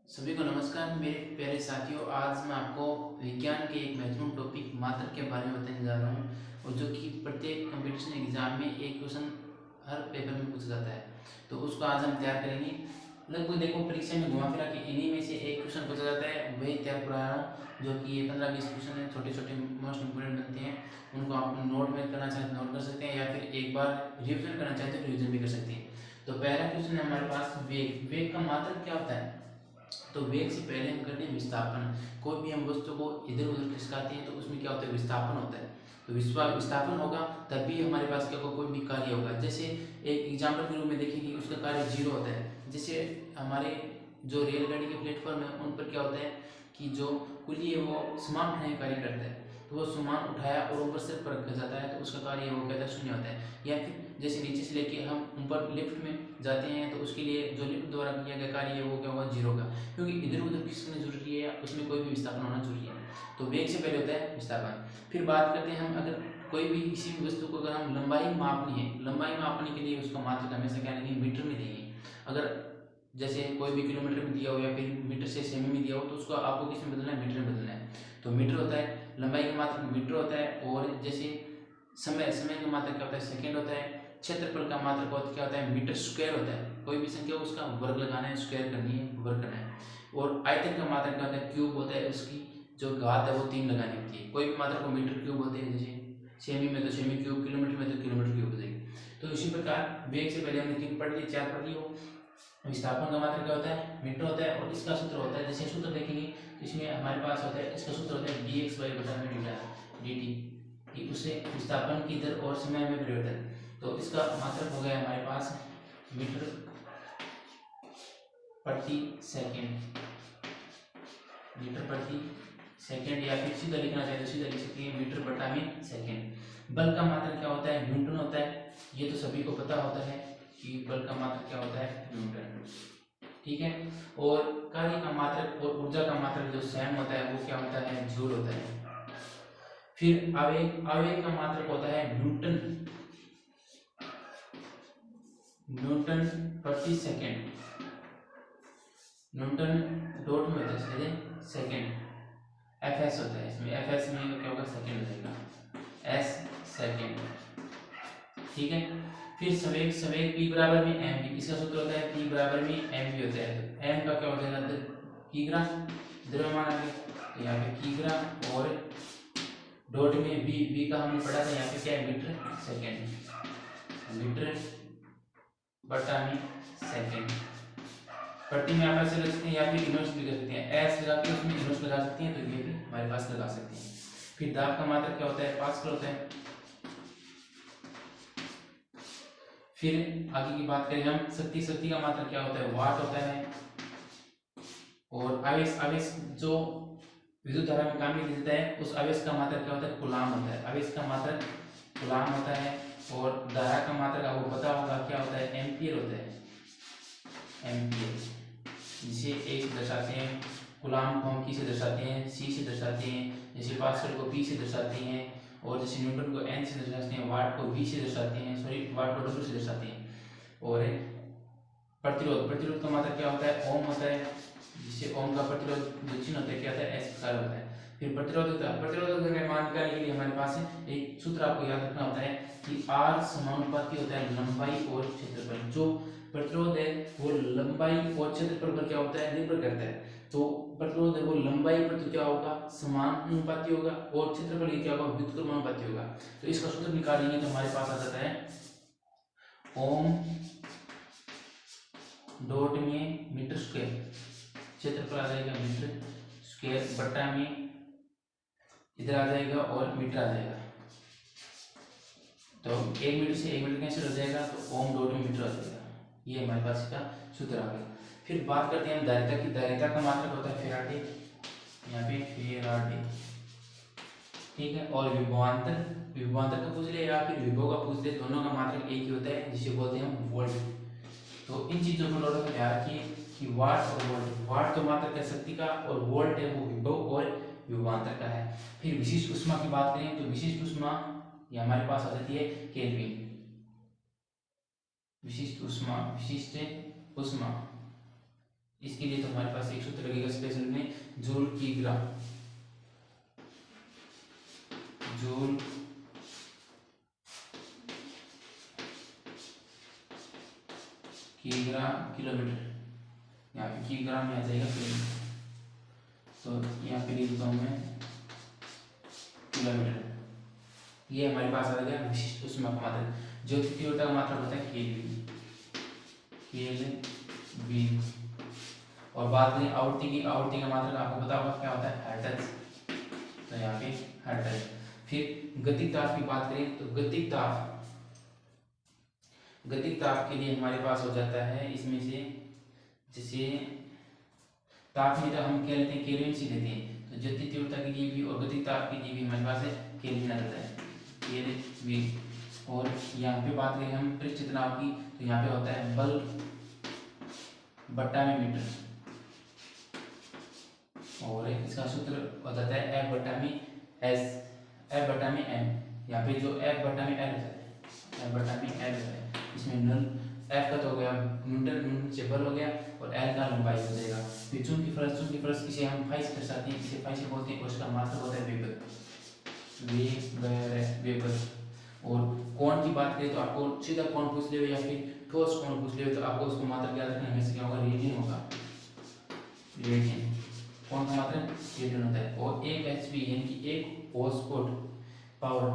सभी को नमस्कार मेरे प्यारे साथियों। आज मैं आपको विज्ञान के एक महत्वपूर्ण टॉपिक मात्रक के बारे में बताने जा रहा हूँ, और जो कि प्रत्येक कंपटीशन एग्जाम में एक क्वेश्चन हर पेपर में पूछा जाता है। तो उसको आज हम तैयार करेंगे। लगभग देखो, परीक्षा में घुमा फिरा के इन्हीं में से एक क्वेश्चन पूछा जाता है, वही तैयार करा रहा हूँ। जो कि ये 15-20 क्वेश्चन है, छोटे छोटे मोस्ट इंपोर्टेंट बनते हैं। उनको आप नोट में करना चाहें तो नोट कर सकते हैं, या फिर एक बार रिविजन करना चाहते हैं तो रिविजन भी कर सकते हैं। तो पहला क्वेश्चन है हमारे पास, वेग। वेग का मात्रक क्या होता है? तो वेग से पहले हम करते हैं विस्थापन। कोई भी हम वस्तु को इधर उधर खिसकाते हैं तो उसमें क्या होता है? विस्थापन होता है। तो विस्थापन होगा तभी हमारे पास क्या होगा? कोई भी कार्य होगा। जैसे एक एग्जाम्पल के रूप में देखें कि उसका कार्य जीरो होता है। जैसे हमारे जो रेलगाड़ी के प्लेटफॉर्म है उन पर क्या होता है कि जो कुली है वो सामान उठाने का कार्य करता है। तो वो सामान उठाया और ऊपर से पर रखा जाता है तो उसका कार्य वो कहता है शून्य होता है। या फिर जैसे नीचे से लेके हम ऊपर लिफ्ट में जाते हैं तो उसके लिए जो लिफ्ट द्वारा किया गया कार्य है वो क्या होगा? जीरो का। क्योंकि इधर उधर खिसकना जरूरी है, उसमें कोई भी विस्थापन होना जरूरी है। तो वेग से पहले होता है विस्थापन। फिर बात करते हैं हम, अगर कोई भी किसी भी वस्तु को अगर हम लंबाई मापनी है, लंबाई मापने के लिए उसका मात्रक हमेशा क्या लेंगे? मीटर में देंगे। अगर जैसे कोई भी किलोमीटर में दिया हो या फिर मीटर से सेमी में दिया हो तो उसको आपको किस में बदलना है? मीटर में बदलना है। तो मीटर होता है, लंबाई का मात्रक मीटर होता है। और जैसे समय समय का मात्रक क्या होता है? सेकंड होता है। क्षेत्रफल का मात्रक क्या होता है? मीटर स्क्वायर होता है। कोई भी संख्या हो उसका वर्ग लगाना है, स्क्वायर करनी है, वर्ग करना है। और आयतन का मात्रक क्या होता है? क्यूब होता है। उसकी जो घात है वो 3 लगानी होती है। कोई भी मात्रक को मीटर क्यूब होते हैं, जैसे सेमी में तो सेमी क्यूब, किलोमीटर में तो किलोमीटर क्यूब हो जाएगी। तो इसी प्रकार वेग से पहले हमने 3 पढ़ लिए, 4 पढ़ लिए। विस्थापन का मात्रक क्या होता है? मीटर होता है। और इसका सूत्र होता है, जैसे सूत्र देखेंगे तो इसमें हमारे पास होता है, इसका सूत्र होता है dx बाई बटा में dt, कि उससे विस्थापन की दर और समय में परिवर्तन। तो इसका मात्रक हो गया हमारे पास मीटर प्रति सेकंड, मीटर प्रति सेकंड। या फिर सीधा लिखना चाहे तो सीधा लिख सकते हैं, मीटर बटा में सेकंड। बल का मात्रक क्या होता है? न्यूटन होता है। ये तो सभी को पता होता है कि बल का मात्रक क्या होता है? न्यूटन। ठीक है। और कार्य का मात्रक और ऊर्जा का मात्रक जो सेम होता है वो क्या होता है? जूल होता है। फिर आवेग, आवेग का मात्रक होता है न्यूटन, न्यूटन प्रति सेकंड। न्यूटन डॉट में होता है सेकंड। एफ एस होता है इसमें, एफ एस में क्या होगा? सेकंड हो जाएगा, एस सेकंड। ठीक है। फिर संवेग, संवेग p बराबर में एम वी। इसका सूत्र होता है p बराबर में एम वी होता है। तो m का क्या हो जाएगा? किग्रा, द्रव्यमान आ गया। तो यहाँ पे किग्रा और डॉट में v, v का हमने पढ़ा था यहाँ पे क्या है? मीटर सेकंड, मीटर बटा में सेकंड। पट्टी में आप ऐसे लगा सकते हैं या फिर इनवर्स भी कर सकते हैं, एस लगा के उसमें इनवर्स लगा सकते हैं, तो ये भी हमारे पास लगा सकते हैं। फिर दाब का मात्रक क्या होता है? पास्कल होता है। फिर आगे की बात करें हम, शक्ति, शक्ति का मात्रक क्या होता है? वाट होता है। और आवेश, आवेश जो विद्युत धारा में काम में देता है उस आवेश का मात्रक क्या होता है? कूलाम होता है। आवेश का मात्रक कूलाम होता है। और धारा का मात्रक आपको पता होगा क्या होता है? एम्पियर होता है, एम्पियर। जिसे ए से दर्शाते हैं, कूलाम को हम की से दर्शाते हैं, सी से दर्शाते हैं, जैसे पास्कल को पी से दर्शाते हैं, और जैसे न्यूटन को एन से दर्शाते हैं, वाट को वी से दर्शाते हैं, सॉरी वाट को डब्ल्यू से दर्शाते हैं। और प्रतिरोध, प्रतिरोध का मात्रक क्या होता है? ओम होता है। जिससे ओम का प्रतिरोध जो चिन्ह होता है क्या होता है? एस प्रकार होता है। फिर प्रतिरोधकता, प्रतिरोधकता का मान निकालने के लिए हमारे पास एक सूत्र आपको याद रखना होता है कि आर समानुपाती होता है लंबाई और क्षेत्रफल। जो प्रतिरोध है वो लंबाई और क्षेत्रफल पर क्या होता है? निर्भर करता है। तो प्रतिरोध है वो लंबाई पर तो क्या होगा? समानुपाती होगा, और क्षेत्रफल ये क्या होगा? व्युत्क्रमानुपाती होगा। तो इसका सूत्र निकालेंगे तो हमारे पास आ जाता है ओम डॉट में मीटर स्क्वायर, क्षेत्रफल आ जाएगा मीटर स्क्वायर बटा में इधर आ जाएगा और मीटर आ जाएगा। तो 1 मीटर से 1 मीटर कैंसिल हो जाएगा, तो ओम डॉट में मीटर आ जाएगा। ये हमारे पास इसका सूत्र आ गया। फिर बात करते हैं हम धारिता की। धारिता का मात्रक होता है फेराडे, यहाँ पे फेराडे। ठीक है। और विभवांतर, विभवांतर का पूछ ले या फिर विभव का पूछ ले, दोनों का मात्रक एक ही होता है, जिसे बोलते हैं हम वोल्ट। तो इन चीजों को नोट में ध्यान रखिए कि वाट और वोल्ट, वाट तो मात्रक है शक्ति का, और वोल्ट है वो विभव और विभवांतर का है। फिर विशिष्ट ऊष्मा की बात करें तो विशिष्ट ऊष्मा ये हमारे पास आ जाती है केल्विन। विशिष्ट ऊष्मा, विशिष्ट ऊष्मा इसके लिए तो हमारे पास एक सूत्र लगेगा स्पेशल में, जूल किग्रा, जूल किग्रा किलोमीटर, यहाँ पे किग्रा में आ जाएगा किलोमीटर, तो यहाँ पे लिख देता हूँ मैं किलोमीटर। ये हमारे पास आ गया विशिष्ट ऊष्मा का मात्रक। ज्योति तीव्रता का मात्रक होता है केल्विन, केल्विन। और बात करें आवृत्ति की, आवृत्ति का मात्रक आपको पता होगा क्या होता है, हर्ट्ज, तो यहाँ पे हर्ट्ज। फिर गतिज ताप की बात करें तो गतिज ताप, गतिज ताप के लिए हमारे पास हो जाता है इसमें से, जैसे ताप में तो हम क्या लेते हैं, केल्विन से लेते हैं, तो ज्योति तीव्रता के लिए भी और गतिज ताप के लिए भी हमारे पास है केल्विन आ जाता है, केल्विन। और यहाँ पे बात करें हम पृष्ठ तनाव की, तो यहाँ पे होता है बल बट्टा में मीटर, और इसका सूत्र हो जाता है F बट्टा में S, F बट्टा में M। यहाँ पे जो F बट्टा में L होता है, F बट्टा में L होता है, इसमें नल F का तो हो गया न्यूटन, न्यूटन से बल हो गया, और L का लंबाई हो जाएगा। फिर चुंबकीय फलक, चुंबकीय फलक इसे हम फाई से दर्शाते हैं, इसे फाई से बोलते हैं, और उसका मात्रक होता है वेबर, वेबर। और कोण की बात करें तो आपको सीधा कोण पूछ ले या फिर ठोस कोण पूछ ले तो आपको उसको मात्रक याद रखना हमेशा क्या होगा, रेडियन होगा, रेडियन। कोण का मात्रक रेडियन होता है। और एक एचपी यानी कि एक हॉर्स पावर,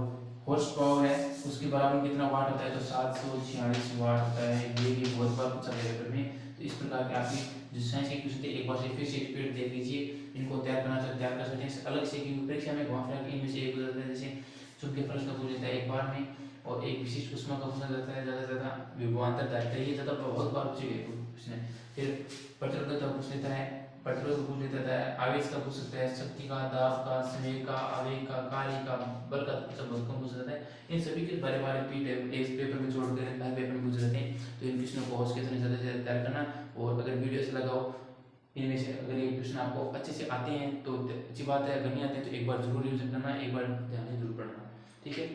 हॉर्स पावर है उसके बराबर कितना वाट होता है, तो 746 वाट होता है। ये भी बहुत बार पूछा गया पेपर में। तो इस प्रकार के आपकी जो साइंस के क्वेश्चन थे एक बार से फिर से रिपीट देख लीजिए, इनको तैयार करना चाहते तैयार कर सकते हैं अलग से, क्योंकि परीक्षा में घुमा फिरा के इनमें से एक हो जाता है, जैसे चुंबकीय फलक का पूछ लेता है एक बार में, और एक विशिष्ट ऊष्मा का पूछा जाता है ज़्यादा से ज़्यादा, विभवांतर दायित्व ये ज़्यादा बहुत बार पूछे गए क्वेश्चन। फिर प्रतिरोध का पूछ लेता है, प्रतिरोध पूछ लेता है, आवेश का पूछ सकता है, शक्ति का, दाब का, समय का, आवेग का, कार्य का, बल का, सब बहुत कम पूछ सकता है। इन सभी के बारे बारे इस पेपर में जोड़कर हर पेपर में पूछ रहते हैं, तो इन क्वेश्चनों को होश के साथ ज़्यादा से ज़्यादा तैयार करना। और अगर वीडियो से लगाओ, इनमें से अगर ये क्वेश्चन आपको अच्छे से आते हैं तो अच्छी बात है, अगर नहीं आते हैं तो एक बार जरूर रिविजन करना, एक बार ध्यान से जरूर पढ़ना, ठीक है।